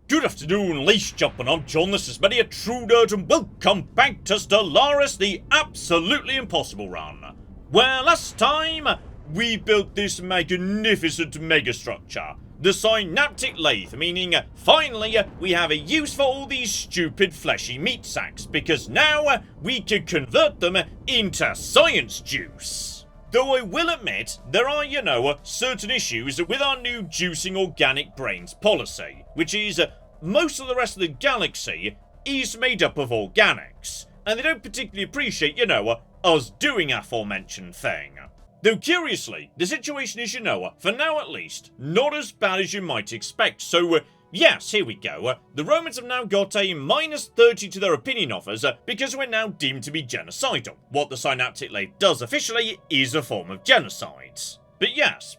Good afternoon, ladies and gentlemen, I'm John, this is Many a True Nerd, and welcome back to Stellaris, the absolutely impossible run. Where last time, we built this magnificent megastructure, the synaptic lathe, meaning finally we have a use for all these stupid fleshy meat sacks, because now we can convert them into science juice. Though I will admit, there are, certain issues with our new juicing organic brains policy, which is most of the rest of the galaxy is made up of organics, and they don't particularly appreciate, us doing aforementioned thing. Though curiously, the situation is, for now at least, not as bad as you might expect, so yes, here we go. The Romans have now got a -30 to their opinion of us because we're now deemed to be genocidal. What the synaptic lathe does officially is a form of genocide. But yes,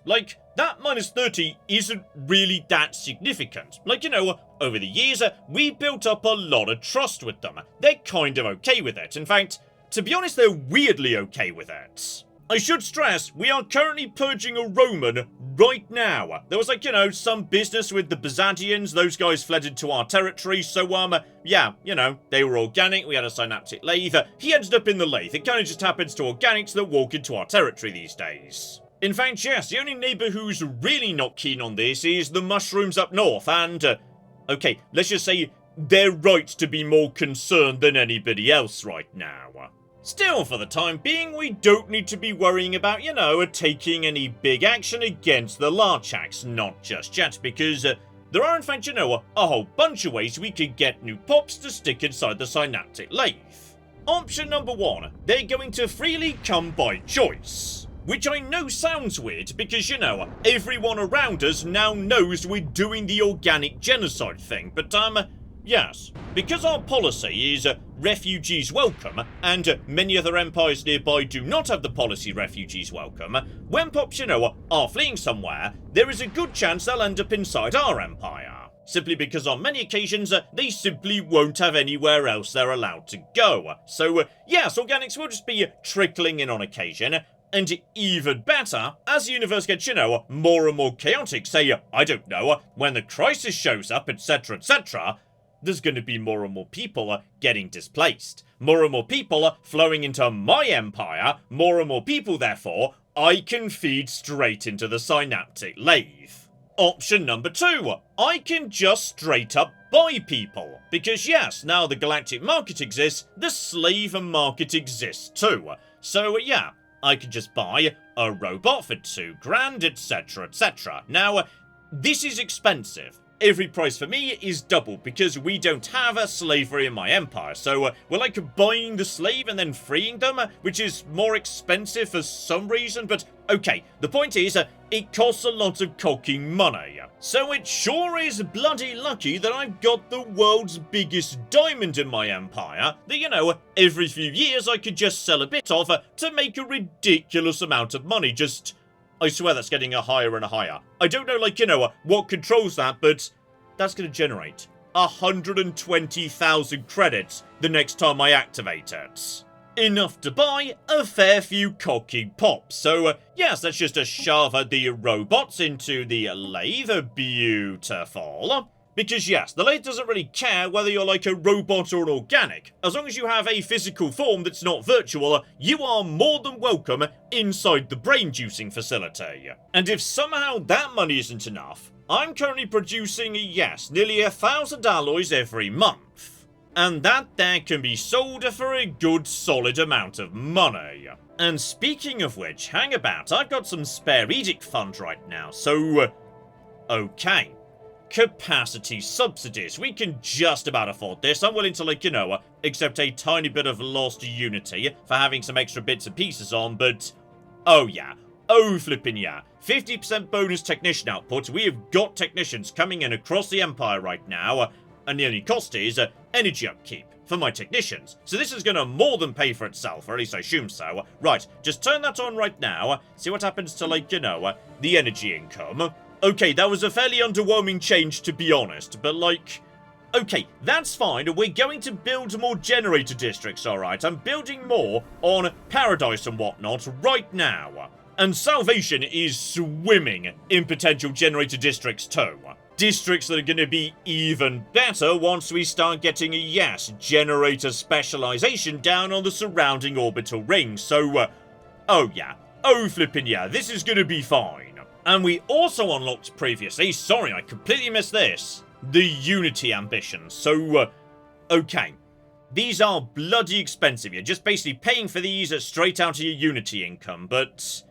that -30 isn't really that significant. Over the years, we built up a lot of trust with them. They're kind of okay with it. In fact, to be honest, they're weirdly okay with it. I should stress, we are currently purging a Roman right now. There was some business with the Byzantians, those guys fled into our territory, so yeah, they were organic, we had a synaptic lathe. He ended up in the lathe, it kinda just happens to organics that walk into our territory these days. In fact, yes, the only neighbour who's really not keen on this is the mushrooms up north, and, okay, let's just say they're right to be more concerned than anybody else right now. Still, for the time being, we don't need to be worrying about, taking any big action against the Larchaks, not just yet, because there are in fact, a whole bunch of ways we could get new pops to stick inside the synaptic lathe. Option number 1, they're going to freely come by choice. Which I know sounds weird, because, everyone around us now knows we're doing the organic genocide thing, but, yes, because our policy is refugees welcome, and many other empires nearby do not have the policy refugees welcome, when pops, are fleeing somewhere, there is a good chance they'll end up inside our empire. Simply because on many occasions, they simply won't have anywhere else they're allowed to go. So, yes, organics will just be trickling in on occasion, and even better, as the universe gets, more and more chaotic, say, I don't know, when the crisis shows up, etc., etc., there's going to be more and more people getting displaced. More and more people flowing into my empire. More and more people, therefore, I can feed straight into the synaptic lathe. Option number 2. I can just straight up buy people. Because yes, now the galactic market exists, the slave market exists too. So yeah, I could just buy a robot for 2 grand, etc., etc. Now, this is expensive. Every price for me is double because we don't have a slavery in my empire, so we're buying the slave and then freeing them, which is more expensive for some reason, but okay, the point is, it costs a lot of cocking money. So it sure is bloody lucky that I've got the world's biggest diamond in my empire, that, every few years I could just sell a bit of to make a ridiculous amount of money, I swear that's getting higher and higher. I don't know, what controls that, but that's going to generate 120,000 credits the next time I activate it. Enough to buy a fair few cocking pops. So, yes, let's just shove the robots into the lathe. Beautiful. Because yes, the lathe doesn't really care whether you're a robot or an organic. As long as you have a physical form that's not virtual, you are more than welcome inside the brain juicing facility. And if somehow that money isn't enough, I'm currently producing, yes, nearly 1,000 alloys every month. And that there can be sold for a good solid amount of money. And speaking of which, hang about, I've got some spare edict funds right now, so okay. Capacity subsidies. We can just about afford this. I'm willing to, accept a tiny bit of lost unity for having some extra bits and pieces on, but oh yeah. Oh flippin' yeah. 50% bonus technician output. We have got technicians coming in across the empire right now, and the only cost is energy upkeep for my technicians. So this is gonna more than pay for itself, or at least I assume so. Right, just turn that on right now. See what happens to, the energy income. Okay, that was a fairly underwhelming change, to be honest, but okay, that's fine, we're going to build more generator districts, alright? I'm building more on Paradise and whatnot right now. And Salvation is swimming in potential generator districts too. districts that are going to be even better once we start getting, yes, generator specialization down on the surrounding orbital rings. So, oh yeah. Oh flippin' yeah, this is going to be fine. And we also unlocked previously, sorry, I completely missed this, the Unity ambitions. So, okay. These are bloody expensive. You're just basically paying for these straight out of your Unity income, but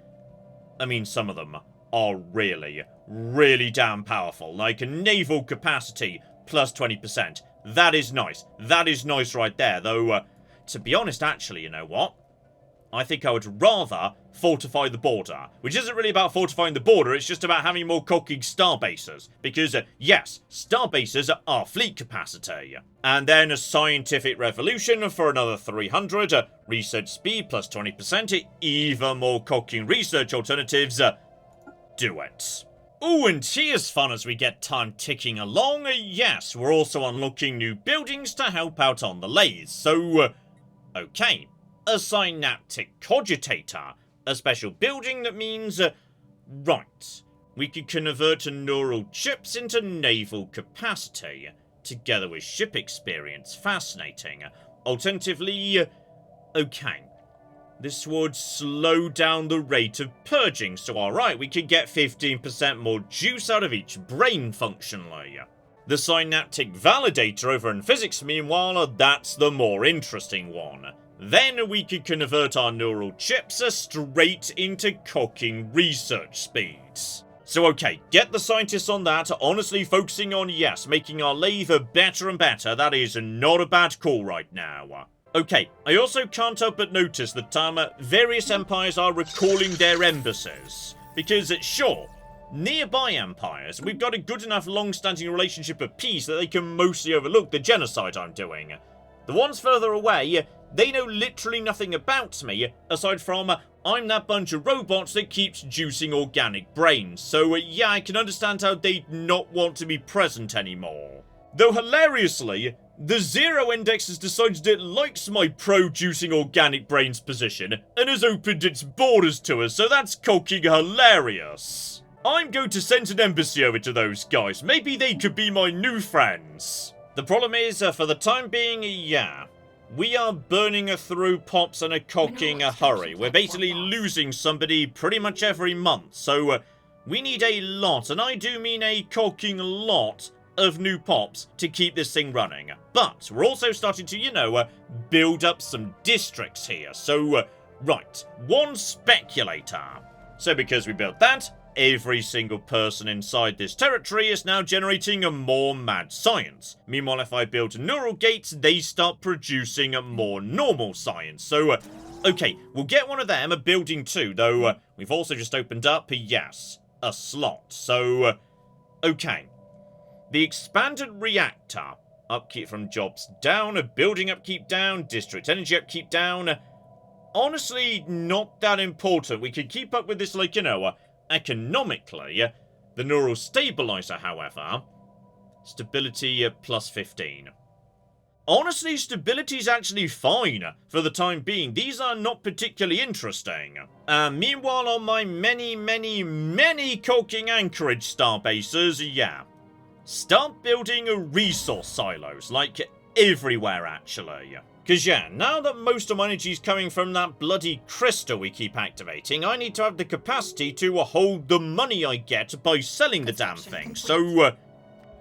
I mean, some of them are really, really damn powerful. Like a naval capacity plus 20%. That is nice. That is nice right there. Though, to be honest, actually, you know what? I think I would rather fortify the border. Which isn't really about fortifying the border, it's just about having more cocking starbases. Because, yes, starbases are fleet capacity. And then a scientific revolution for another 300. Research speed plus 20%. Even more cocking research alternatives. Do it. Ooh, and here's fun as we get time ticking along. Yes, we're also unlocking new buildings to help out on the lathe. So, okay. A synaptic cogitator. A special building that means, right. We could convert neural chips into naval capacity. Together with ship experience. Fascinating. Alternatively, okay. This would slow down the rate of purging, so alright, we could get 15% more juice out of each brain functionally. The synaptic validator over in physics, meanwhile, that's the more interesting one. Then we could convert our neural chips straight into cocking research speeds. So okay, get the scientists on that, honestly focusing on, yes, making our lathe better and better. That is not a bad call right now. Okay, I also can't help but notice that various empires are recalling their embassies. Because, sure, nearby empires, we've got a good enough long-standing relationship of peace that they can mostly overlook the genocide I'm doing. The ones further away, they know literally nothing about me, aside from, I'm that bunch of robots that keeps juicing organic brains. So, yeah, I can understand how they'd not want to be present anymore. Though, hilariously, the Zero Index has decided it likes my pro-juicing organic brains position, and has opened its borders to us, so that's cocking hilarious. I'm going to send an embassy over to those guys. Maybe they could be my new friends. The problem is, for the time being, yeah. We are burning through pops in a cocking hurry. We're basically losing somebody pretty much every month. So, we need a lot, and I do mean a cocking lot, of new pops to keep this thing running. But we're also starting to, you know, build up some districts here. So, right, one speculator. So because we built that, every single person inside this territory is now generating a more mad science. Meanwhile, if I build neural gates, they start producing a more normal science. So, okay, we'll get one of them, a building too, though we've also just opened up, yes, a slot. So, okay. The expanded reactor, upkeep from jobs down, a building upkeep down, district energy upkeep down. Honestly, not that important. We could keep up with this, like, you know, economically. The neural stabilizer, however, stability plus 15. Honestly, stability's actually fine for the time being. These are not particularly interesting. Meanwhile, on my many cocking anchorage star bases, yeah. Start building resource silos, like everywhere actually. Cause yeah, now that most of my energy is coming from that bloody crystal we keep activating, I need to have the capacity to hold the money I get by selling the damn thing. So,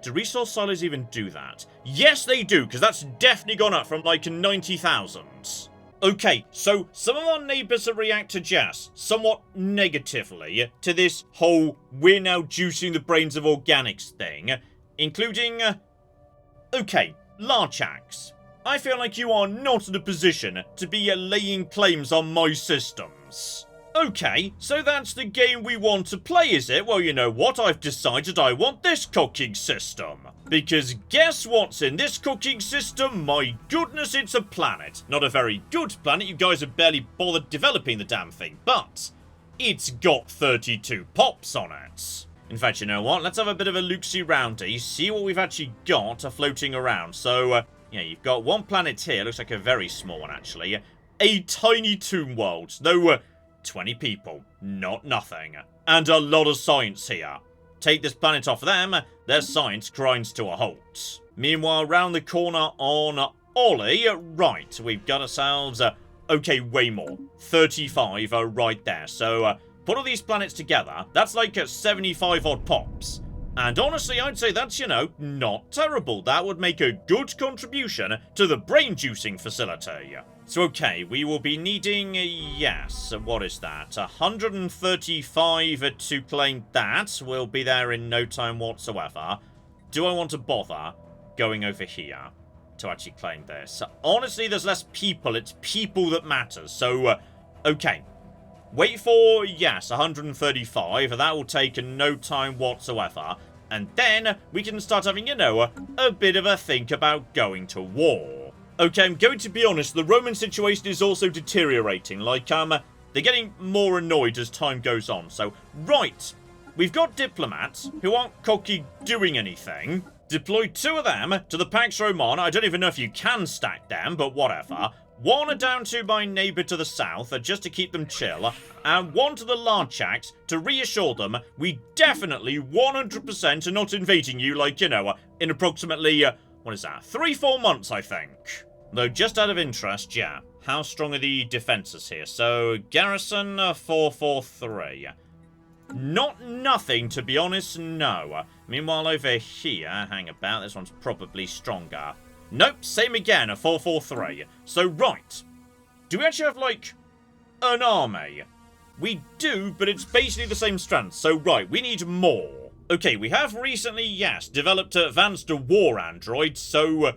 do resource silos even do that? Yes, they do, because that's definitely gone up from like 90,000. Okay, so some of our neighbours react to Jazz somewhat negatively to this whole we're now juicing the brains of organics thing, including, okay, Larchax. I feel like you are not in a position to be laying claims on my systems. Okay, so that's the game we want to play, is it? Well, you know what? I've decided I want this cooking system. Because guess what's in this cooking system? My goodness, it's a planet. Not a very good planet. You guys have barely bothered developing the damn thing. But it's got 32 pops on it. In fact, you know what? Let's have a bit of a look-see-roundy. See what we've actually got floating around. So, yeah, you've got one planet here. Looks like a very small one, actually. A tiny tomb world. Though, 20 people. Not nothing. And a lot of science here. take this planet off them, their science grinds to a halt. Meanwhile, round the corner on Ollie, right, we've got ourselves, okay, way more. 35 right there. So, put all these planets together, that's like 75 odd pops. And honestly, I'd say that's, you know, not terrible. That would make a good contribution to the brain juicing facility. So, okay, we will be needing, yes, what is that? 135 to claim that. We'll be there in no time whatsoever. Do I want to bother going over here to actually claim this? Honestly, there's less people. It's people that matters. So, okay. Wait for, yes, 135. That will take no time whatsoever. And then we can start having, you know, a bit of a think about going to war. Okay, I'm going to be honest, the Roman situation is also deteriorating. Like, they're getting more annoyed as time goes on. So, right, we've got diplomats who aren't cocky doing anything. Deploy 2 of them to the Pax Romana. I don't even know if you can stack them, but whatever. 1 down to my neighbour to the south, just to keep them chill, and 1 to the Larchax to reassure them we definitely 100% are not invading you, like, you know, in approximately, what is that, 3-4 months, I think. Though, just out of interest, yeah, how strong are the defences here? So, garrison, 443. Not nothing, to be honest, no. Meanwhile, over here, hang about, this one's probably stronger. Nope, same again, a 443. So, right. Do we actually have, like, an army? We do, but it's basically the same strength. So, right, we need more. Okay, we have recently, yes, developed advanced war androids, so,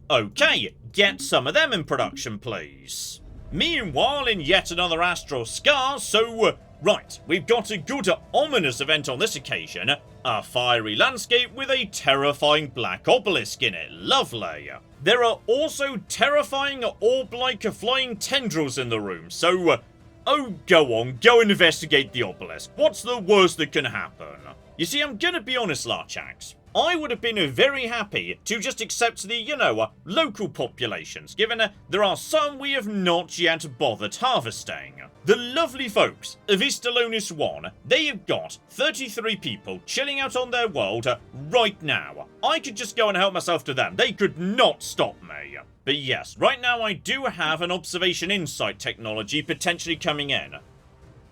okay, get some of them in production, please. Meanwhile, in yet another astral scar, so, right, we've got a good ominous event on this occasion. A fiery landscape with a terrifying black obelisk in it. Lovely. There are also terrifying orb-like flying tendrils in the room, so, oh, go on, go investigate the obelisk. What's the worst that can happen? You see, I'm gonna be honest, Larchax. I would have been very happy to just accept the, you know, local populations, given there are some we have not yet bothered harvesting. The lovely folks of Stellaris 1, they have got 33 people chilling out on their world right now. I could just go and help myself to them. They could not stop me. But yes, right now I do have an observation insight technology potentially coming in.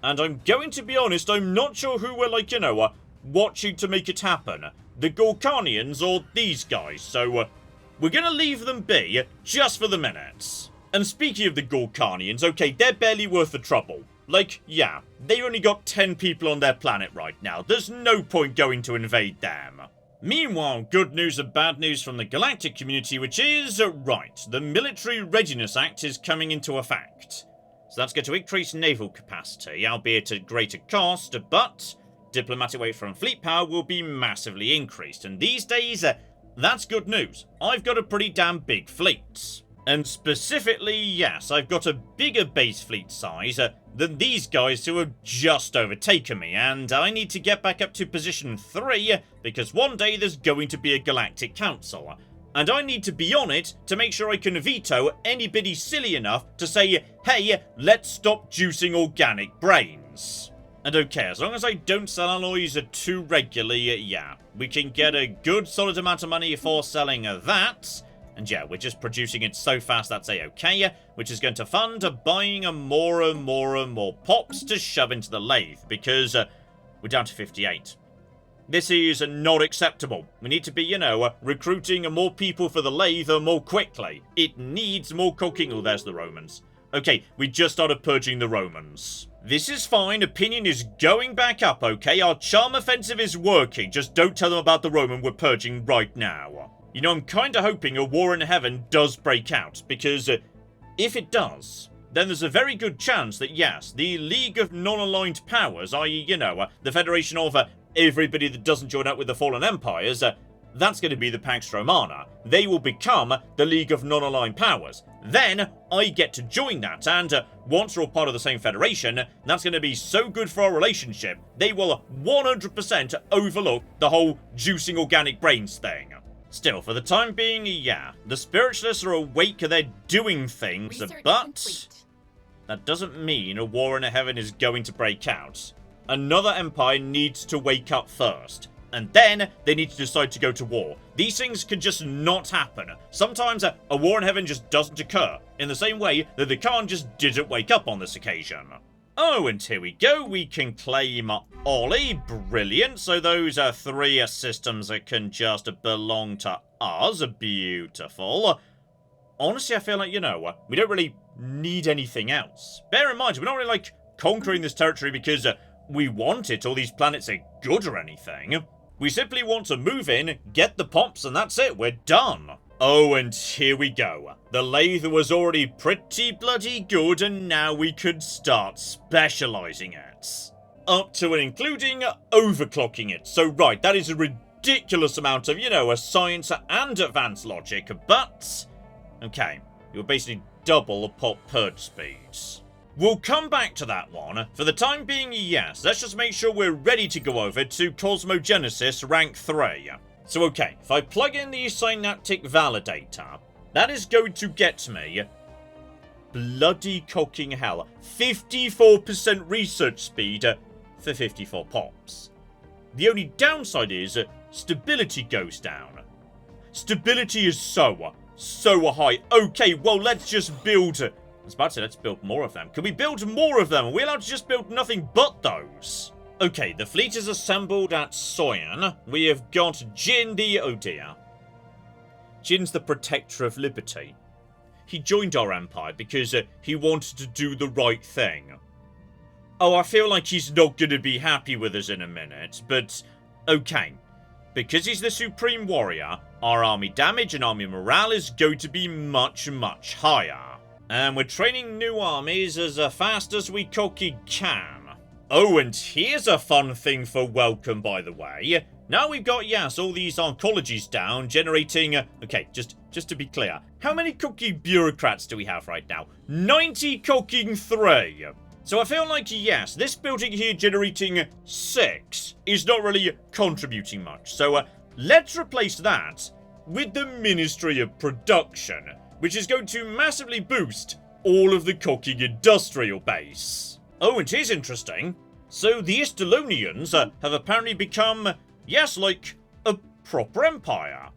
And I'm going to be honest, I'm not sure who we're, like, you know, watching to make it happen. The Gorkanians or these guys, so we're gonna leave them be just for the minute. And speaking of the Gorkanians, okay, they're barely worth the trouble. Like, yeah, they only got 10 people on their planet right now. There's no point going to invade them. Meanwhile, good news and bad news from the galactic community, which is, right, the Military Readiness Act is coming into effect. So that's going to increase naval capacity, albeit at greater cost, but diplomatic weight from fleet power will be massively increased, and these days, that's good news. I've got a pretty damn big fleet. And specifically, yes, I've got a bigger base fleet size than these guys who have just overtaken me, and I need to get back up to position 3, because one day there's going to be a galactic council. And I need to be on it to make sure I can veto anybody silly enough to say, hey, let's stop juicing organic brains. And okay, as long as I don't sell alloys too regularly, yeah, we can get a good solid amount of money for selling that. And yeah, we're just producing it so fast that's a-okay, which is going to fund buying more and more pops to shove into the lathe, because we're down to 58. This is not acceptable. We need to be, you know, recruiting more people for the lathe more quickly. It needs more cooking. Oh, there's the Romans. Okay, we just started purging the Romans. This is fine, opinion is going back up, okay? Our charm offensive is working, just don't tell them about the Roman we're purging right now. You know, I'm kinda hoping a war in heaven does break out, because if it does, then there's a very good chance that, yes, the League of Non-Aligned Powers, i.e., you know, the Federation of everybody that doesn't join up with the Fallen Empires, that's going to be the Pax Romana. They will become the League of Non-Aligned Powers. Then, I get to join that, and once we're all part of the same federation, that's going to be so good for our relationship, they will 100% overlook the whole juicing organic brains thing. Still, for the time being, yeah, the spiritualists are awake, they're doing things, but that doesn't mean a war in heaven is going to break out. Another empire needs to wake up first. and then they need to decide to go to war. These things can just not happen. Sometimes a war in heaven just doesn't occur, in the same way that the Khan just didn't wake up on this occasion. Oh, and here we go. We can claim Ollie. Brilliant. So those are 3 systems that can just belong to us. Beautiful. Honestly, I feel like, you know, we don't really need anything else. Bear in mind, we're not really, like, conquering this territory because we want it, or these planets are good or anything. We simply want to move in, get the pops, and that's it. We're done. Oh, and here we go. The lathe was already pretty bloody good, and now we could start specializing it. Up to and including overclocking it. So, right, that is a ridiculous amount of, you know, a science and advanced logic, but... okay, you're basically double the pop purge speeds. We'll come back to that one. For the time being, yes, let's just make sure we're ready to go over to cosmogenesis rank 3. So, okay, if I plug in the synaptic validator, that is going to get me, bloody cocking hell, 54% research speed for 54 pops. The only downside is stability goes down. Stability is so high. Okay, well, let's just build... I was about to say, let's build more of them. Can we build more of them? Are we allowed to just build nothing but those? Okay, the fleet is assembled at Soyan. We have got Jin the... oh dear. Jin's the protector of liberty. He joined our empire because he wanted to do the right thing. Oh, I feel like he's not going to be happy with us in a minute, but... okay. Because he's the supreme warrior, our army damage and army morale is going to be much, much higher. And we're training new armies as fast as we cocky can. Oh, and here's a fun thing for welcome, by the way. Now we've got, yes, all these oncologies down, generating... okay, just to be clear. How many cookie bureaucrats do we have right now? 90 cooking 3. So I feel like, yes, this building here generating 6 is not really contributing much. So let's replace that with the Ministry of Production, which is going to massively boost all of the cooking industrial base. Oh, and here's interesting. So the Stellonians have apparently become, yes, like, a proper empire.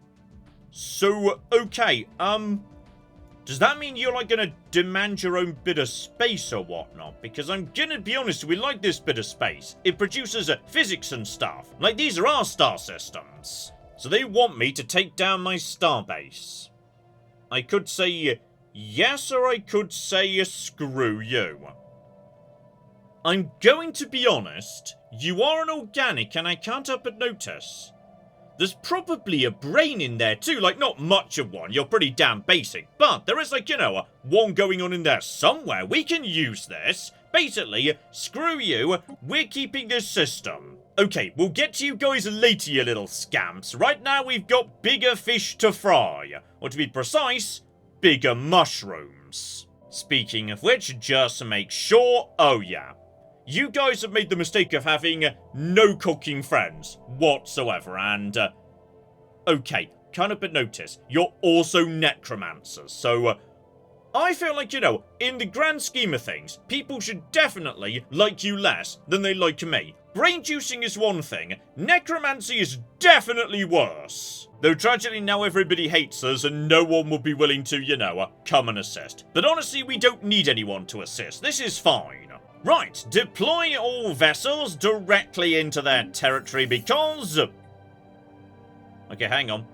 So, okay, does that mean you're, like, gonna demand your own bit of space or whatnot? Because I'm gonna be honest, we like this bit of space. It produces physics and stuff. Like, these are our star systems. So they want me to take down my star base. I could say yes, or I could say screw you. I'm going to be honest, you are an organic and I can't help but notice. There's probably a brain in there too, like not much of one, you're pretty damn basic, but there is like, you know, one going on in there somewhere. We can use this. Basically, screw you, we're keeping this system. Okay, we'll get to you guys later, you little scamps. Right now we've got bigger fish to fry, or to be precise, bigger mushrooms. Speaking of which, just to make sure, oh yeah. You guys have made the mistake of having no cooking friends whatsoever, and, okay, kind of but notice, you're also necromancers, so, I feel like, you know, in the grand scheme of things, people should definitely like you less than they like me. Brain juicing is one thing, necromancy is definitely worse. Though tragically now everybody hates us and no one will be willing to, you know, come and assist. But honestly, we don't need anyone to assist, this is fine. Right, deploy all vessels directly into their territory because... okay, hang on.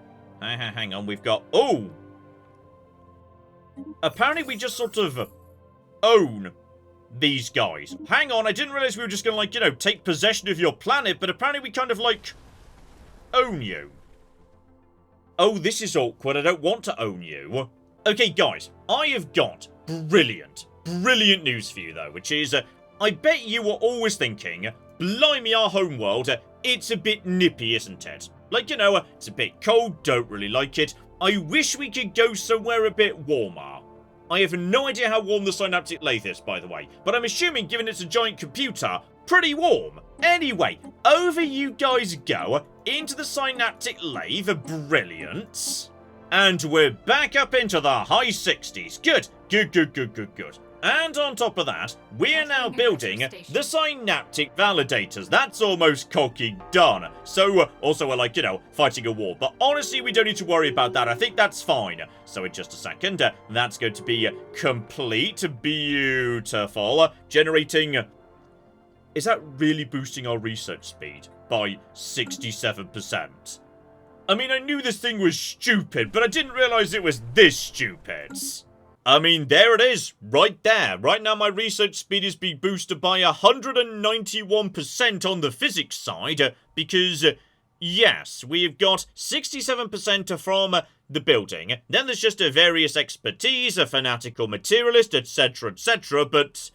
Hang on, we've got... oh! Apparently we just sort of own these guys. Hang on, I didn't realize we were just gonna, like, you know, take possession of your planet, but apparently we kind of, like, own you. Oh, this is awkward, I don't want to own you. Okay, guys, I have got brilliant news for you, though, which is, I bet you were always thinking, blimey, our homeworld, it's a bit nippy, isn't it? Like, you know, it's a bit cold, don't really like it. I wish we could go somewhere a bit warmer. I have no idea how warm the synaptic lathe is, by the way, but I'm assuming, given it's a giant computer, pretty warm. Anyway, over you guys go, into the synaptic lathe, brilliant. And we're back up into the high 60s. Good. And on top of that, we're now building the synaptic validators. That's almost cocky done. So, also we're like, you know, fighting a war. But honestly, we don't need to worry about that. I think that's fine. So in just a second, that's going to be complete. Beautiful. Generating... Is that really boosting our research speed by 67%? I mean, I knew this thing was stupid, but I didn't realize it was this stupid. I mean, there it is, right there. Right now, my research speed is being boosted by 191% on the physics side, because, yes, we've got 67% from the building. Then there's just a various expertise, a fanatical materialist, etc., but...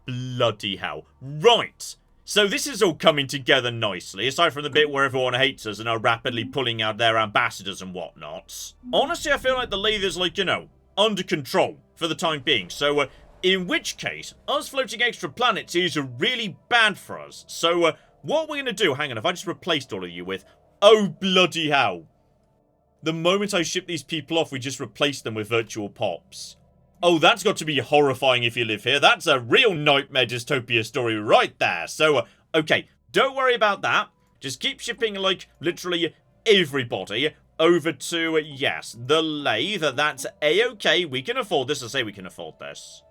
bloody hell. Right. So this is all coming together nicely, aside from the bit where everyone hates us and are rapidly pulling out their ambassadors and whatnot. Honestly, I feel like the lathe is like, you know, under control for the time being. So, in which case, us floating extra planets is really bad for us. So, what we're going to do... Hang on, if I just replaced all of you with... Oh, bloody hell. The moment I ship these people off, we just replace them with virtual pops. Oh, that's got to be horrifying if you live here. That's a real nightmare dystopia story right there. So, okay, don't worry about that. Just keep shipping, like, literally everybody over to, yes, the lathe. That's a-okay. We can afford this. I say we can afford this.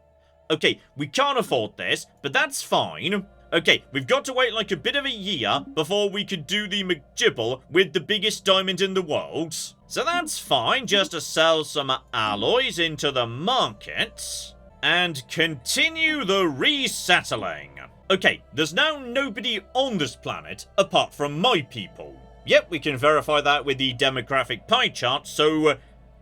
Okay, we can't afford this, but that's fine. Okay, we've got to wait like a bit of a year before we could do the McGibble with the biggest diamond in the world. So that's fine, just to sell some alloys into the market and continue the resettling. Okay, there's now nobody on this planet apart from my people. Yep, we can verify that with the demographic pie chart, so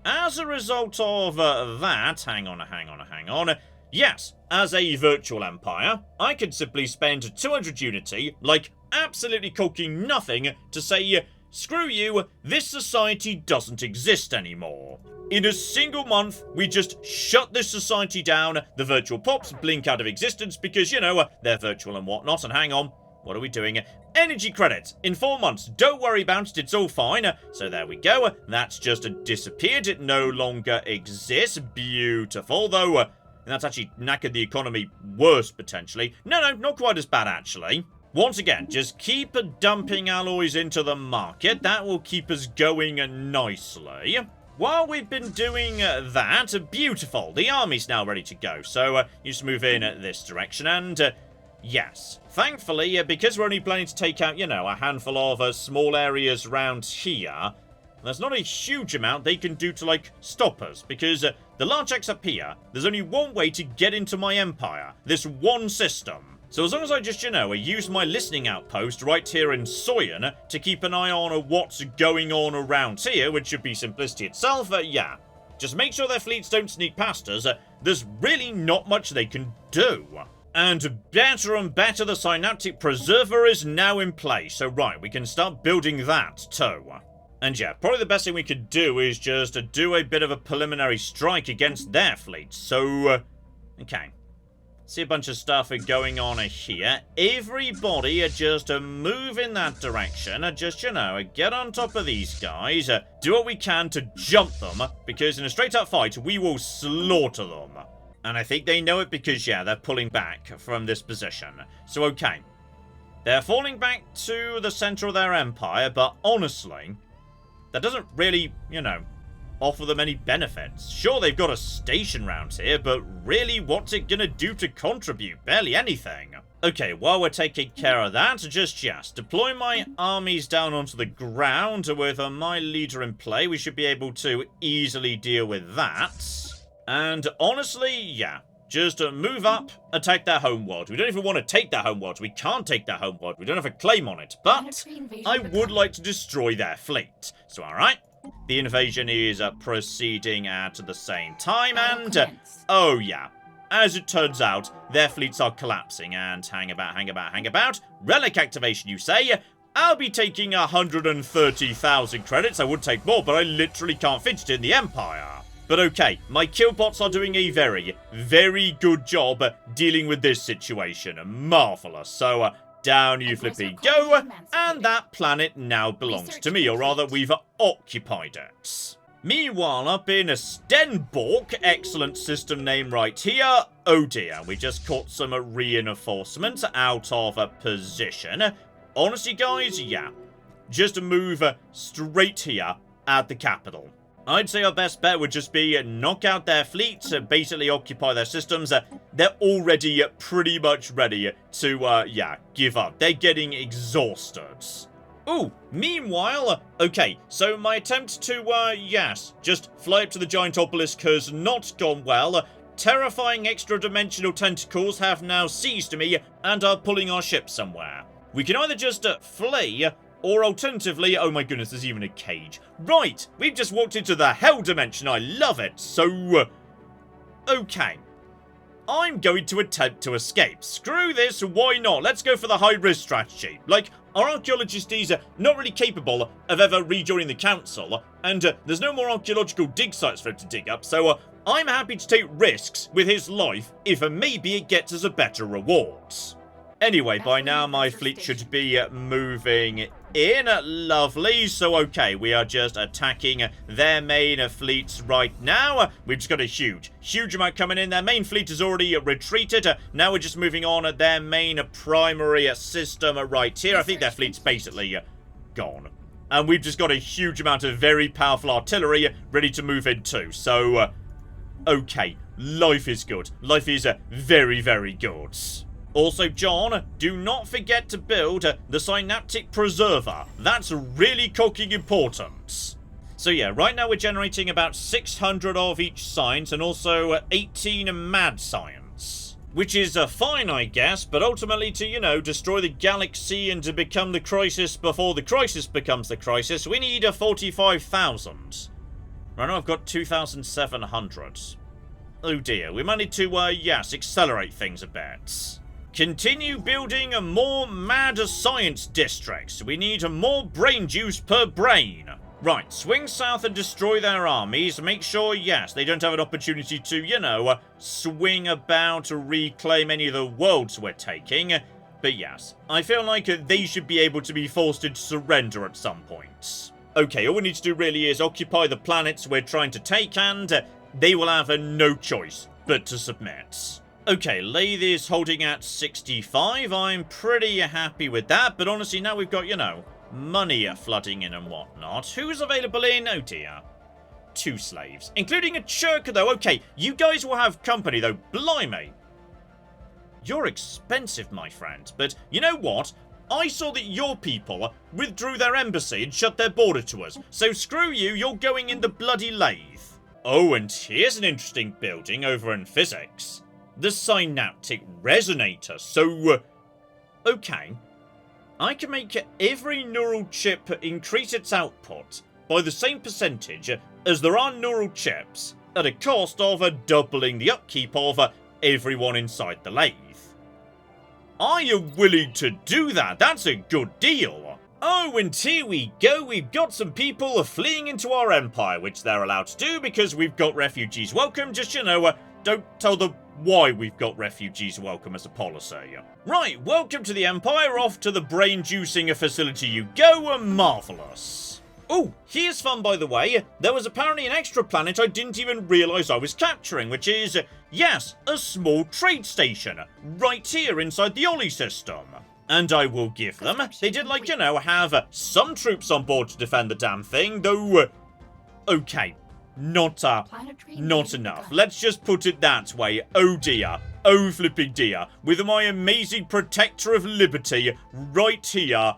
as a result of that, hang on. Yes, as a virtual empire, I could simply spend 200 unity, like absolutely cooking nothing, to say, screw you, this society doesn't exist anymore. In a single month, we just shut this society down, the virtual pops blink out of existence because, you know, they're virtual and whatnot, and hang on, what are we doing? Energy credits in 4 months. Don't worry about it, it's all fine. So there we go. That's just disappeared. It no longer exists. Beautiful, though. And that's actually knackered the economy worse, potentially. No, not quite as bad, actually. Once again, just keep dumping alloys into the market. That will keep us going nicely. While we've been doing that, beautiful. The army's now ready to go. So you just move in this direction and... yes. Thankfully, because we're only planning to take out, you know, a handful of small areas around here, there's not a huge amount they can do to, like, stop us. Because the large X up here, there's only one way to get into my empire. This one system. So as long as I just, you know, use my listening outpost right here in Soyan to keep an eye on what's going on around here, which should be simplicity itself, yeah. Just make sure their fleets don't sneak past us. There's really not much they can do. And better, the synaptic preserver is now in place. So right, we can start building that too. And yeah, probably the best thing we could do is just do a bit of a preliminary strike against their fleet. So, okay. See a bunch of stuff going on here. Everybody just move in that direction. Just, you know, get on top of these guys. Do what we can to jump them. Because in a straight up fight, we will slaughter them. And I think they know it because, yeah, they're pulling back from this position. So, okay. They're falling back to the center of their empire, but honestly, that doesn't really, you know, offer them any benefits. Sure, they've got a station round here, but really, what's it gonna do to contribute? Barely anything. Okay, while we're taking care of that, just deploy my armies down onto the ground with my leader in play. We should be able to easily deal with that. And honestly, yeah, just move up, attack their homeworld. We don't even want to take their homeworld. We can't take their homeworld. We don't have a claim on it. But I would like to destroy their fleet. So, alright. The invasion is proceeding at the same time. And, oh yeah, as it turns out, their fleets are collapsing. And hang about. Relic activation, you say? I'll be taking 130,000 credits. I would take more, but I literally can't fit it in the Empire. But okay, my killbots are doing a very, very good job dealing with this situation. Marvellous. So, down you flippy go, and that planet now belongs to me, or rather, we've occupied it. Meanwhile, up in Stenborg, excellent system name right here. Oh dear, we just caught some reinforcements out of a position. Honestly, guys, yeah. Just move straight here at the capital. I'd say our best bet would just be knock out their fleets, basically occupy their systems. They're already pretty much ready to, yeah, give up. They're getting exhausted. Ooh, meanwhile, okay, so my attempt to, yes, just fly up to the giant obelisk has not gone well. Terrifying extra-dimensional tentacles have now seized me and are pulling our ship somewhere. We can either just flee, or alternatively, oh my goodness, there's even a cage. Right, we've just walked into the hell dimension, I love it. So, okay. I'm going to attempt to escape. Screw this, why not? Let's go for the high-risk strategy. Like, our archaeologist is not really capable of ever rejoining the council, and there's no more archaeological dig sites for him to dig up, so I'm happy to take risks with his life if maybe it gets us a better rewards. Anyway, by now my fleet should be moving in. Lovely. So, okay, we are just attacking their main fleets right now. We've just got a huge amount coming in. Their main fleet has already retreated. Now we're just moving on their main primary system right here. I think their fleet's basically gone. And we've just got a huge amount of very powerful artillery ready to move in too. So, okay, life is good. Life is very, very good. Also, John, do not forget to build the synaptic preserver. That's really cocking important. So yeah, right now we're generating about 600 of each science and also 18 mad science. Which is fine, I guess, but ultimately to, you know, destroy the galaxy and to become the crisis before the crisis becomes the crisis, we need 45,000. Right now I've got 2,700. Oh dear, we might need to, yes, accelerate things a bit. Continue building more mad science districts. We need more brain juice per brain. Right, swing south and destroy their armies. Make sure, yes, they don't have an opportunity to, you know, swing about to reclaim any of the worlds we're taking. But yes, I feel like they should be able to be forced to surrender at some point. Okay, all we need to do really is occupy the planets we're trying to take, and they will have no choice but to submit. Okay, lathe is holding at 65. I'm pretty happy with that, but honestly, now we've got, you know, money flooding in and whatnot. Who's available in? Oh dear. 2 slaves, including a Churka, though. Okay, you guys will have company, though. Blimey. You're expensive, my friend, but you know what? I saw that your people withdrew their embassy and shut their border to us, so screw you, you're going in the bloody lathe. Oh, and here's an interesting building over in physics. The synaptic resonator. So, okay. I can make every neural chip increase its output by the same percentage as there are neural chips at a cost of doubling the upkeep of everyone inside the lathe. Are you willing to do that? That's a good deal. Oh, and here we go. We've got some people fleeing into our empire, which they're allowed to do because we've got refugees welcome. Just, you know, don't tell them why we've got refugees welcome as a policy. Right, welcome to the Empire, off to the brain-juicing facility you go, marvellous. Oh, here's fun, by the way. There was apparently an extra planet I didn't even realise I was capturing, which is, yes, a small trade station, right here inside the Ollie system. And I will give them, they did, like, you know, have some troops on board to defend the damn thing, though, okay. Not enough. Let's just put it that way. Oh dear. Oh flipping dear. With my amazing protector of liberty right here.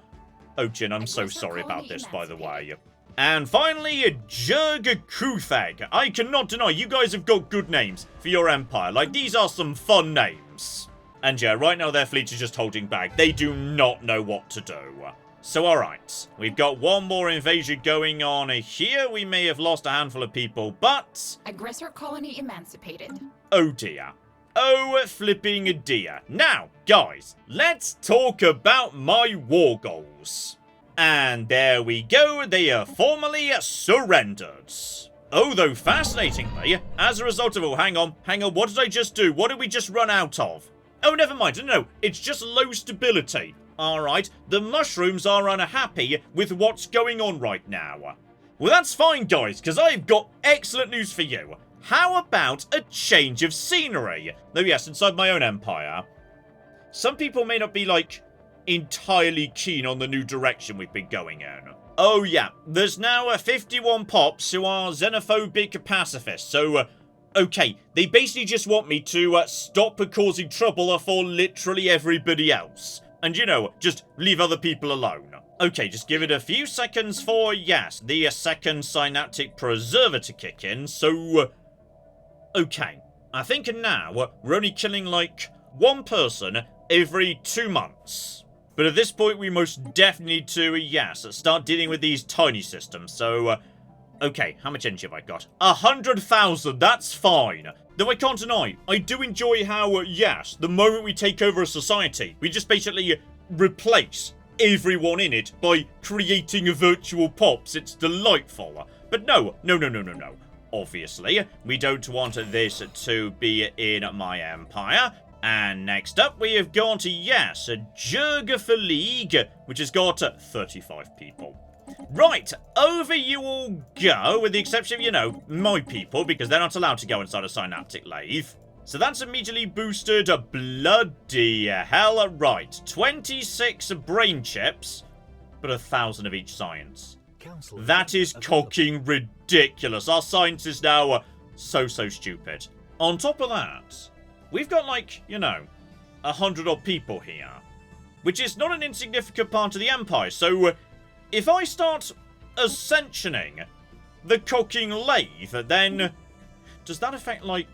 Oh Jin, I'm so sorry about this, by the way. And finally, Jurg Kutheg. I cannot deny, you guys have got good names for your empire. Like, these are some fun names. And yeah, right now their fleet is just holding back. They do not know what to do. So, alright, we've got one more invasion going on here. We may have lost a handful of people, but... Aggressor colony emancipated. Oh dear. Oh flipping dear. Now, guys, let's talk about my war goals. And there we go, they are formally surrendered. Oh, though fascinatingly, as a result of... Oh, hang on, what did I just do? What did we just run out of? Oh, never mind, no, it's just low stability. Alright, the mushrooms are unhappy with what's going on right now. Well, that's fine, guys, because I've got excellent news for you. How about a change of scenery? Though, yes, inside my own empire. Some people may not be, like, entirely keen on the new direction we've been going in. Oh, yeah, there's now 51 pops who are xenophobic pacifists, so, okay, they basically just want me to stop causing trouble for literally everybody else. And, you know, just leave other people alone. Okay, just give it a few seconds for, yes, the second synaptic preserver to kick in, so... okay, I think now we're only killing, like, one person every 2 months. But at this point, we most definitely need to, yes, start dealing with these tiny systems, so... okay, how much energy have I got? 100,000, that's fine. Though I can't deny, I do enjoy how, yes, the moment we take over a society, we just basically replace everyone in it by creating virtual pops. It's delightful. But no. Obviously, we don't want this to be in my empire. And next up, we have got, yes, Jurga for League, which has got 35 people. Right, over you all go, with the exception of, you know, my people, because they're not allowed to go inside a synaptic lathe. So that's immediately boosted. Bloody hell. Right, 26 brain chips, but 1,000 of each science. That is cocking ridiculous. Our science is now so stupid. On top of that, we've got, like, you know, 100 odd people here, which is not an insignificant part of the empire. So if I start ascensioning the cocking lathe, then does that affect, like,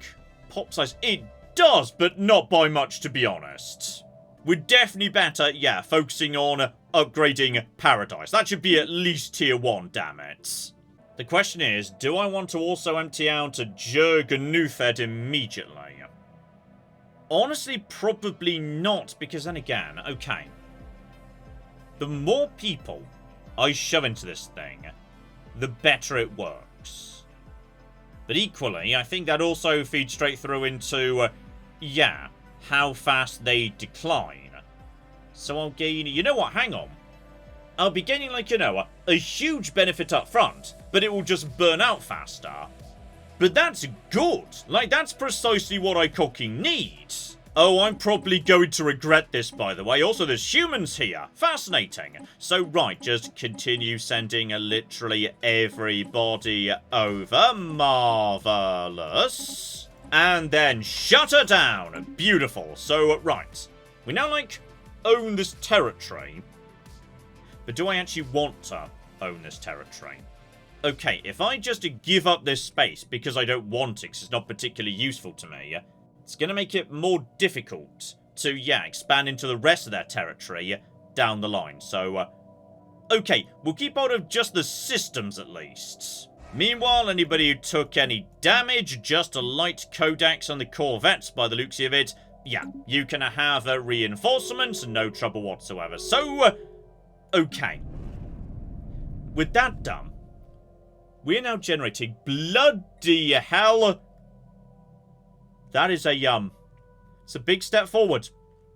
pop size? It does, but not by much, to be honest. We're definitely better, yeah, focusing on upgrading Paradise. That should be at least tier 1, damn it. The question is, do I want to also empty out a Jurg Nuthed immediately? Honestly, probably not, because then again, okay. The more people I shove into this thing, the better it works. But equally, I think that also feeds straight through into, yeah, how fast they decline. So I'll gain, you know what, hang on. I'll be gaining, like, you know, a huge benefit up front, but it will just burn out faster. But that's good. Like, that's precisely what I cocking need. Oh, I'm probably going to regret this, by the way. Also, there's humans here. Fascinating. So, right, just continue sending literally everybody over. Marvelous. And then shut her down. Beautiful. So, right. We now, like, own this territory. But do I actually want to own this territory? Okay, if I just give up this space because I don't want it, because it's not particularly useful to me, it's going to make it more difficult to, yeah, expand into the rest of that territory down the line. So, okay, we'll keep hold of just the systems at least. Meanwhile, anybody who took any damage, just a light codex on the corvettes by the looks of it, yeah, you can have reinforcements, no trouble whatsoever. So, okay. With that done, we're now generating bloody hell. That is it's a big step forward.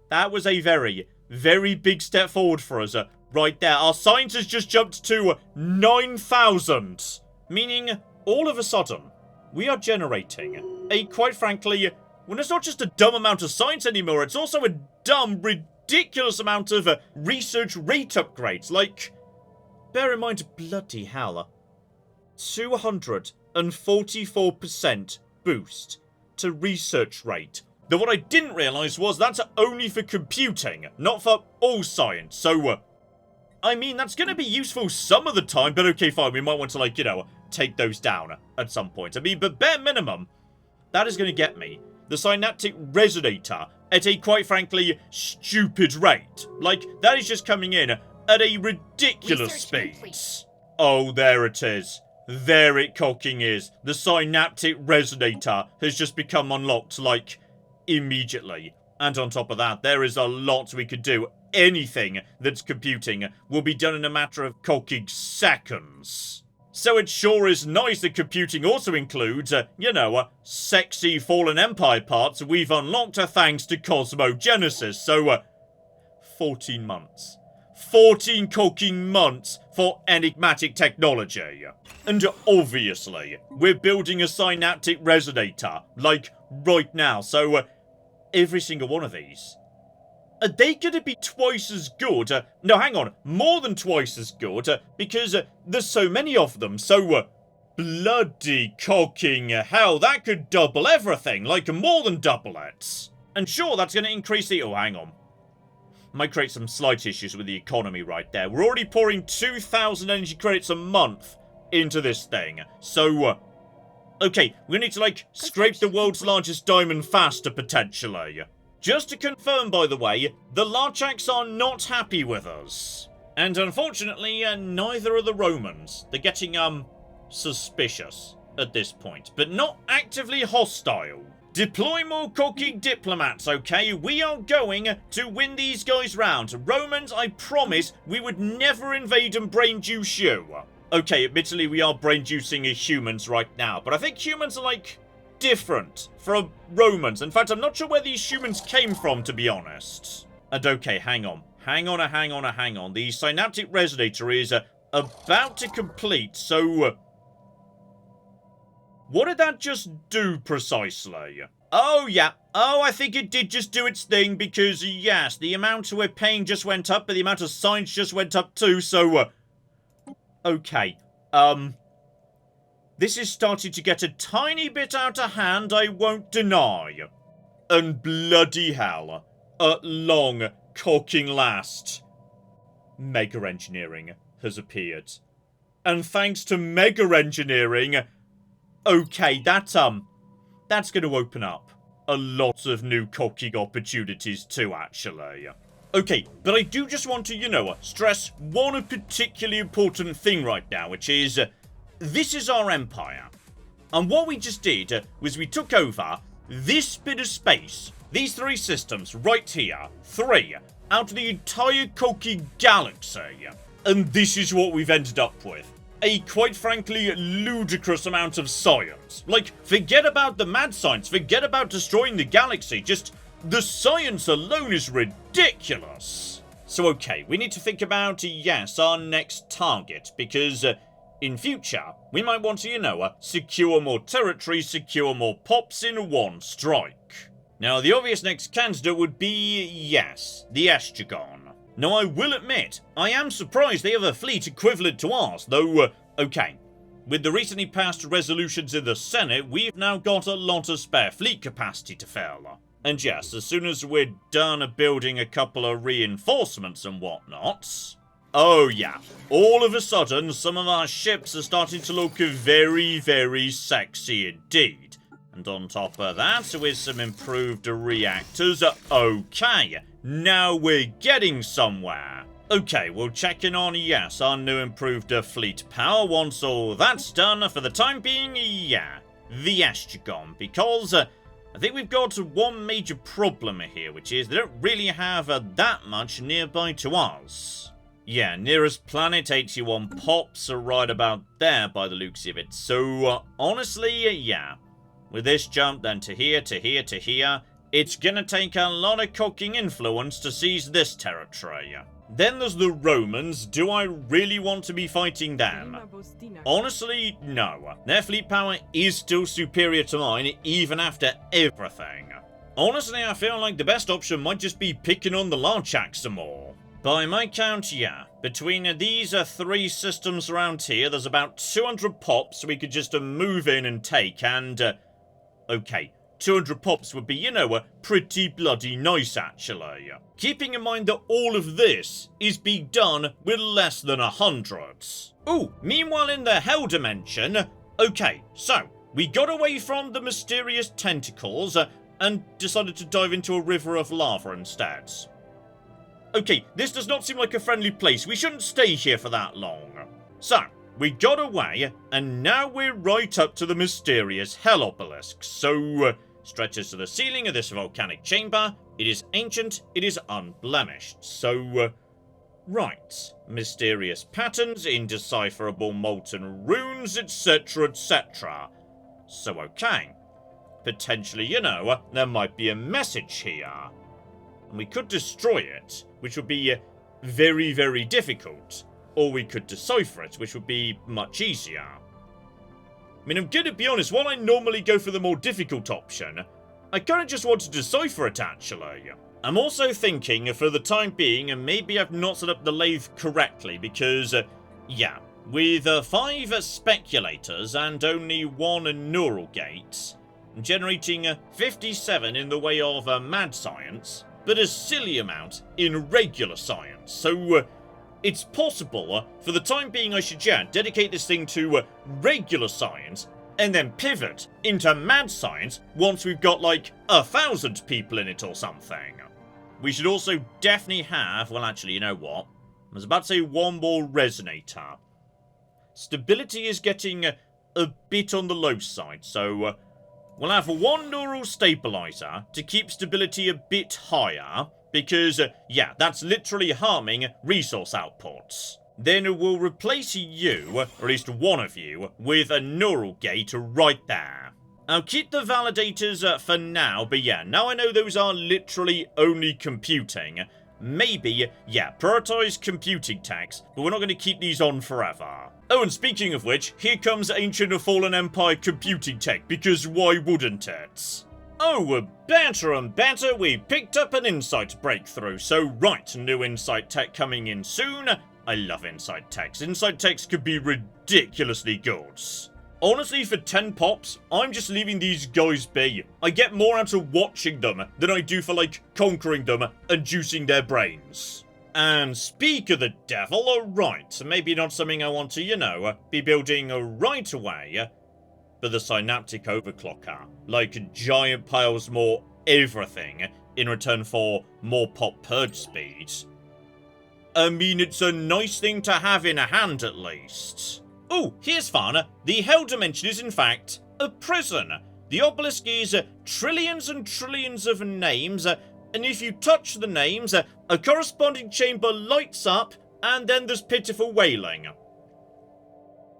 That was a very, very big step forward for us. Right there. Our science has just jumped to 9,000. Meaning, all of a sudden, we are generating a, quite frankly, well, it's not just a dumb amount of science anymore. It's also a dumb, ridiculous amount of research rate upgrades. Like, bear in mind, bloody hell, 244% boost to research rate. Though what I didn't realise was that's only for computing, not for all science. So, I mean, that's going to be useful some of the time, but okay, fine. We might want to, like, you know, take those down at some point. I mean, but bare minimum, that is going to get me the synaptic resonator at a, quite frankly, stupid rate. Like, that is just coming in at a ridiculous speed. Oh, there it is. There it cocking is. The synaptic resonator has just become unlocked, like, immediately. And on top of that, there is a lot we could do. Anything that's computing will be done in a matter of cocking seconds. So it sure is nice that computing also includes, you know, sexy Fallen Empire parts we've unlocked thanks to cosmogenesis. So, 14 months. 14 cooking months for enigmatic technology. And obviously, we're building a synaptic resonator, like, right now, so every single one of these. Are they gonna be twice as good? No, hang on, more than twice as good, because there's so many of them, so bloody cocking hell, that could double everything, like more than double it. And sure, that's gonna increase the... Oh, hang on. Might create some slight issues with the economy right there. We're already pouring 2,000 energy credits a month into this thing, so... okay, we need to, like, scrape the world's largest diamond faster, potentially. Just to confirm, by the way, the Larchaks are not happy with us. And unfortunately, neither are the Romans. They're getting, suspicious at this point, but not actively hostile. Deploy more cooking diplomats, okay? We are going to win these guys round. Romans, I promise, we would never invade and brain juice you. Okay, admittedly, we are brain juicing humans right now, but I think humans are, like, different from Romans. In fact, I'm not sure where these humans came from, to be honest. And okay, hang on. The synaptic resonator is about to complete, so... what did that just do, precisely? Oh, yeah. Oh, I think it did just do its thing, because, yes, the amount we're paying just went up, but the amount of science just went up too, so... okay. This is starting to get a tiny bit out of hand, I won't deny. And bloody hell, at long cocking last, Mega Engineering has appeared. And thanks to Mega Engineering, okay, that's going to open up a lot of new cocking opportunities too, actually. Okay, but I do just want to, you know, stress one particularly important thing right now, which is... this is our empire. And what we just did was we took over this bit of space, these 3 systems right here, 3 out of the entire Koki galaxy. And this is what we've ended up with. A quite frankly ludicrous amount of science. Like, forget about the mad science, forget about destroying the galaxy, just the science alone is ridiculous. So okay, we need to think about, yes, our next target, because... in future, we might want to, you know, secure more territory, secure more pops in one strike. Now, the obvious next candidate would be, yes, the Estragon. Now, I will admit, I am surprised they have a fleet equivalent to ours, though, okay. With the recently passed resolutions in the Senate, we've now got a lot of spare fleet capacity to fill. And yes, as soon as we're done building a couple of reinforcements and whatnot... oh yeah, all of a sudden, some of our ships are starting to look very, very sexy indeed. And on top of that, with some improved reactors, okay, now we're getting somewhere. Okay, we'll check in on, yes, our new improved fleet power. Once all that's done, for the time being, yeah, the Estragon, because I think we've got one major problem here, which is they don't really have that much nearby to us. Yeah, nearest planet, 81 pops, are right about there by the looks of it. So, honestly, yeah. With this jump then to here, to here, to here, it's gonna take a lot of cooking influence to seize this territory. Then there's the Romans. Do I really want to be fighting them? Honestly, no. Their fleet power is still superior to mine, even after everything. Honestly, I feel like the best option might just be picking on the Larchaks some more. By my count, yeah. Between these 3 systems around here, there's about 200 pops we could just move in and take, and... okay, 200 pops would be, you know, pretty bloody nice, actually. Keeping in mind that all of this is being done with less than 100. Ooh, meanwhile in the Hell Dimension... okay, so, we got away from the mysterious tentacles, and decided to dive into a river of lava instead. Okay, this does not seem like a friendly place. We shouldn't stay here for that long. So, we got away, and now we're right up to the mysterious Hell Obelisk. So, stretches to the ceiling of this volcanic chamber. It is ancient, it is unblemished. So, right. Mysterious patterns, indecipherable molten runes, etc, etc. So, okay. Potentially, you know, there might be a message here. And we could destroy it, which would be very, very difficult. Or we could decipher it, which would be much easier. I mean, I'm gonna be honest, while I normally go for the more difficult option, I kinda just want to decipher it, actually. I'm also thinking, for the time being, maybe I've not set up the lathe correctly, because, yeah, with 5 speculators and only 1 neural gate, generating 57 in the way of mad science, but a silly amount in regular science. So, it's possible, for the time being I should dedicate this thing to regular science, and then pivot into mad science once we've got like 1,000 people in it or something. We should also definitely have, well actually, you know what? I was about to say one more resonator. Stability is getting a bit on the low side, so we'll have 1 neural stabilizer to keep stability a bit higher, because, yeah, that's literally harming resource outputs. Then we'll replace you, or at least one of you, with a neural gate right there. I'll keep the validators for now, but yeah, now I know those are literally only computing. Maybe, yeah, prioritize computing techs, but we're not going to keep these on forever. Oh, and speaking of which, here comes Ancient Fallen Empire computing tech, because why wouldn't it? Oh, better and better, we picked up an insight breakthrough, so right, new insight tech coming in soon. I love insight techs. Insight techs could be ridiculously good. Honestly, for 10 pops, I'm just leaving these guys be. I get more out of watching them than I do for, like, conquering them and juicing their brains. And speak of the devil, right, maybe not something I want to, you know, be building right away, but the synaptic overclocker, like giant piles more everything in return for more pop purge speed. I mean, it's a nice thing to have in a hand at least. Oh, here's fun. The Hell Dimension is in fact a prison. The obelisk is trillions and trillions of names, and if you touch the names, a corresponding chamber lights up, and then there's pitiful wailing.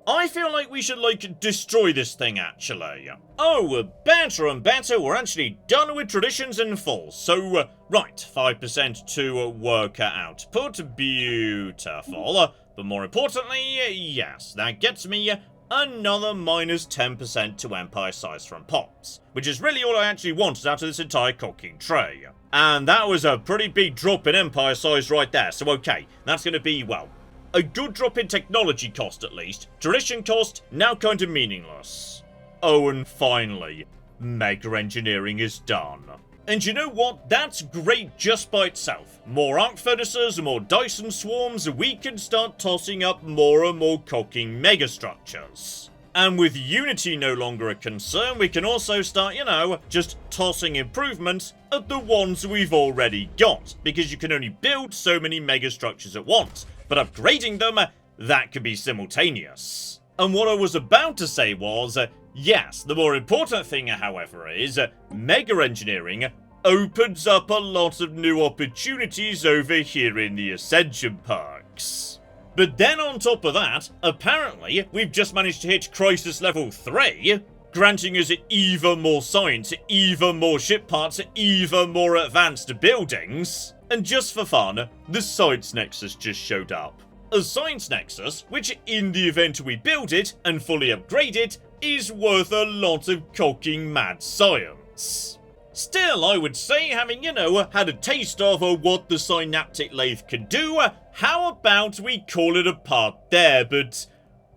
I feel like we should, like, destroy this thing, actually. Oh, better and better, we're actually done with traditions in full. So, right, 5% to worker output, beautiful. But more importantly, yes, that gets me another minus 10% to empire size from pops, which is really all I actually wanted out of this entire cooking tray. And that was a pretty big drop in empire size right there, so okay, that's going to be, well, a good drop in technology cost at least. Tradition cost, now kind of meaningless. Oh, and finally, mega engineering is done. And you know what? That's great just by itself. More arc furnaces, more Dyson swarms, we can start tossing up more and more cocking megastructures. And with Unity no longer a concern, we can also start, you know, just tossing improvements at the ones we've already got, because you can only build so many megastructures at once, but upgrading them, that could be simultaneous. And what I was about to say was, yes, the more important thing, however, is mega engineering opens up a lot of new opportunities over here in the Ascension perks. But then on top of that, apparently, we've just managed to hit Crisis Level 3, granting us even more science, even more ship parts, even more advanced buildings. And just for fun, the Science Nexus just showed up. A Science Nexus, which in the event we build it and fully upgrade it, is worth a lot of cocking mad science. Still, I would say, having, you know, had a taste of what the synaptic lathe can do, how about we call it a part there, but...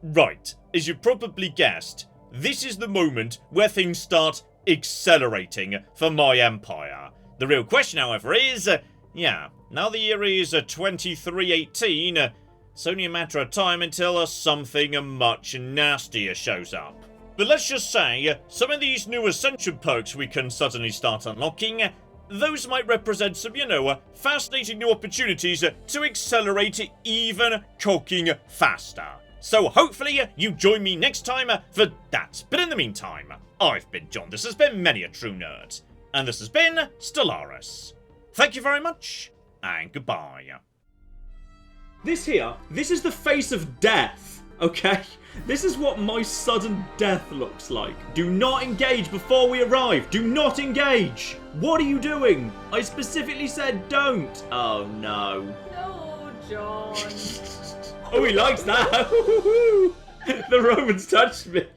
Right, as you probably guessed, this is the moment where things start accelerating for my empire. The real question, however, is, yeah, now the year is 2318, it's only a matter of time until something much nastier shows up. But let's just say, some of these new Ascension perks we can suddenly start unlocking, those might represent some, you know, fascinating new opportunities to accelerate even cocking faster. So hopefully you join me next time for that. But in the meantime, I've been John, this has been Many a True Nerd, and this has been Stellaris. Thank you very much, and goodbye. This is the face of death, okay? This is what my sudden death looks like. Do not engage before we arrive. Do not engage. What are you doing? I specifically said don't. Oh no. No, John. Oh, he likes that. The Romans touched me.